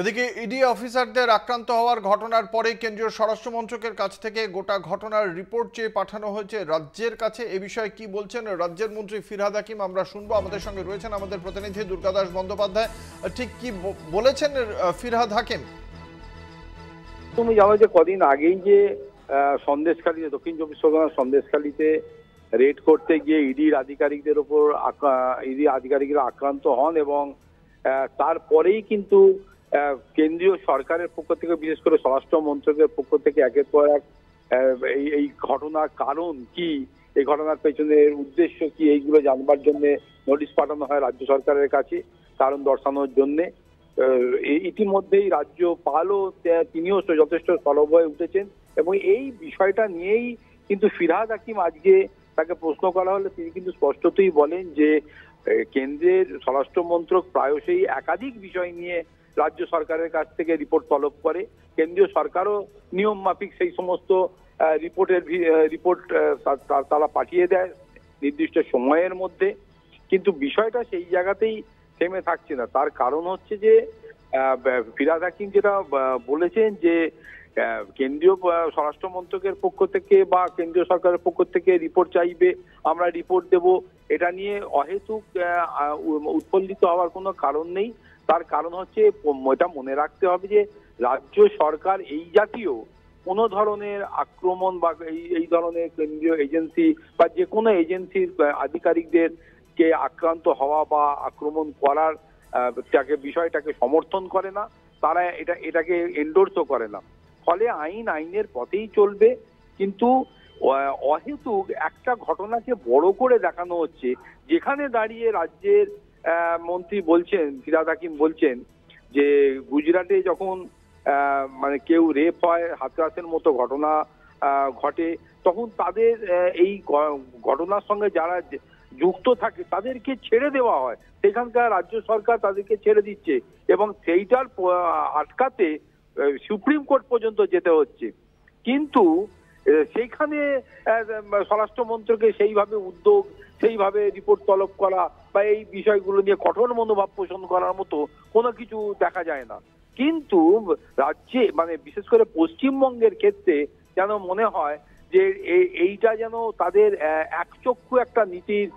এদিকে ইডি অফিসারদের আক্রান্ত হওয়ার ঘটনার পরে কেন্দ্রীয় স্বরাষ্ট্র মন্ত্রকের কাছ থেকে গোটা ঘটনার রিপোর্ট চেয়ে পাঠানো হয়েছে রাজ্যের কাছে। এ বিষয়ে কি বলছেন রাজ্যের মন্ত্রী ফিরহাদ হাকিম আমরা শুনবো। আমাদের সঙ্গে রয়েছেন আমাদের প্রতিনিধি দুর্গাদাস বন্দ্যোপাধ্যায়। ঠিক কি বলেছেন ফিরহাদ হাকিম? তুমি জানো যে কদিন আগেই যে সন্দেশখালীতে, দক্ষিণ চব্বিশ পরগনার সন্দেশখালীতে রেড করতে গিয়ে ইডির আধিকারিকদের ওপর ইডি আধিকারিকরা আক্রান্ত হন এবং তারপরেই কিন্তু কেন্দ্রীয় সরকারের পক্ষ থেকে, বিশেষ করে স্বরাষ্ট্র মন্ত্রকের পক্ষ থেকে একের পর এক এই ঘটনার কারণ কি, এই ঘটনার পেছনের উদ্দেশ্য কি, এইগুলো জানবার জন্য নোটিশ পাঠানো হয় রাজ্য সরকারের কাছে কারণ দর্শানোর জন্যে। ইতিমধ্যেই রাজ্যপালও তিনিও যথেষ্ট সরব হয়ে উঠেছেন এবং এই বিষয়টা নিয়েই কিন্তু ফিরহাদ হাকিম আজকে তাকে প্রশ্ন করা হলে তিনি কিন্তু স্পষ্টতই বলেন যে কেন্দ্রের স্বরাষ্ট্র মন্ত্রক প্রায়শই একাধিক বিষয় নিয়ে রাজ্য সরকারের কাছ থেকে রিপোর্ট তলব করে। কেন্দ্রীয় সরকারও নিয়ম মাফিক সেই সমস্ত রিপোর্ট তারা পাঠিয়ে দেয় নির্দিষ্ট সময়ের মধ্যে, কিন্তু বিষয়টা সেই জায়গাতেই থেমে থাকছে না। তার কারণ হচ্ছে যে ফিরহাদ হাকিম যেটা বলেছেন যে কেন্দ্রীয় স্বরাষ্ট্র মন্ত্রকের পক্ষ থেকে বা কেন্দ্রীয় সরকারের পক্ষ থেকে রিপোর্ট চাইবে, আমরা রিপোর্ট দেব, এটা নিয়ে অহেতুক উৎফুল্লিত হওয়ার কোনো কারণ নেই। তার কারণ হচ্ছে এটা মনে রাখতে হবে যে রাজ্য সরকার এই জাতীয় কোনো ধরনের আক্রমণ বা এই ধরনের কেন্দ্রীয় এজেন্সি বা যে কোনো এজেন্সির আধিকারিকদের কে আক্রান্ত হওয়া বা আক্রমণ করার বিষয়টাকে সমর্থন করে না, তারা এটাকে এন্ডোর্সও করে না। ফলে আইনের পথেই চলবে, কিন্তু অহেতুক একটা ঘটনাকে বড় করে দেখানো হচ্ছে, যেখানে দাঁড়িয়ে রাজ্যের মন্ত্রী বলছেন, ফিরহাদ হাকিম বলছেন যে গুজরাটে যখন মানে কেউ রেপ হয়, হাতরাসের মতো ঘটনা ঘটে, তখন তাদের এই ঘটনার সঙ্গে যারা যুক্ত থাকে তাদেরকে ছেড়ে দেওয়া হয়, সেখানকার রাজ্য সরকার তাদেরকে ছেড়ে দিচ্ছে এবং সেইটার আটকাতে সুপ্রিম কোর্ট পর্যন্ত যেতে হচ্ছে। কিন্তু সেইখানে স্বরাষ্ট্র মন্ত্রকে সেইভাবে উদ্যোগ, সেইভাবে রিপোর্ট তলব করা বা এই বিষয়গুলো নিয়ে কঠোর মনোভাব পোষণ করার মতো কোনো কিছু দেখা যায় না। কিন্তু রাজ্যে মানে বিশেষ করে পশ্চিমবঙ্গের ক্ষেত্রে যেন মনে হয় যে এইটা যেন তাদের একচক্ষু একটা নীতির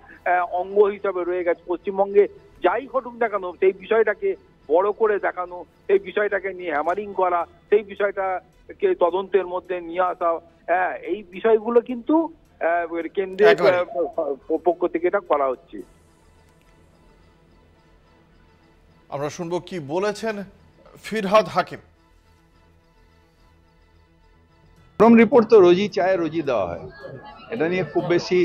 অঙ্গ হিসাবে রয়ে গেছে। পশ্চিমবঙ্গে যাই ঘটুক না কেন সেই বিষয়টাকে বড় করে দেখানো, সেই বিষয়টাকে নিয়ে হ্যামারিং করা, সেই বিষয়টাকে তদন্তের মধ্যে নিয়ে আসা, এই বিষয়গুলো কিন্তু কেন্দ্রের পক্ষ থেকে এটা করা হচ্ছে। আমরা শুনবো কি বলেছেন ফিরহাদ হাকিম। রিপোর্ট তো রোজই চায়, রোজই দেওয়া হয়, এটা নিয়ে খুব বেশি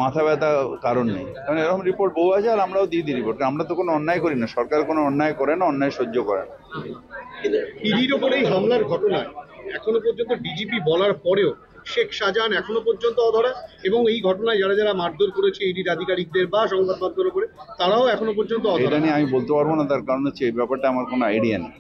মাথা ব্যথা কারণ নেই, কারণ এরকম রিপোর্ট বহু আছে আর আমরাও দিয়ে দিই রিপোর্ট। আমরা তো কোনো অন্যায় করি না, সরকার কোনো অন্যায় করে না, অন্যায় সহ্য করে না। ইডির ওপর এই হামলার ঘটনায় এখনো পর্যন্ত ডিজিপি বলার পরেও শেখ শাহজাহান এখনো পর্যন্ত অধরা এবং এই ঘটনায় যারা যারা মারধর করেছে ইডির আধিকারিকদের বা সংবাদ মাধ্যমের উপরে, তারাও এখনো পর্যন্ত অধরা। এটা নিয়ে আমি বলতে পারবো না, তার কারণ হচ্ছে এই ব্যাপারটা আমার কোনো আইডিয়া নেই।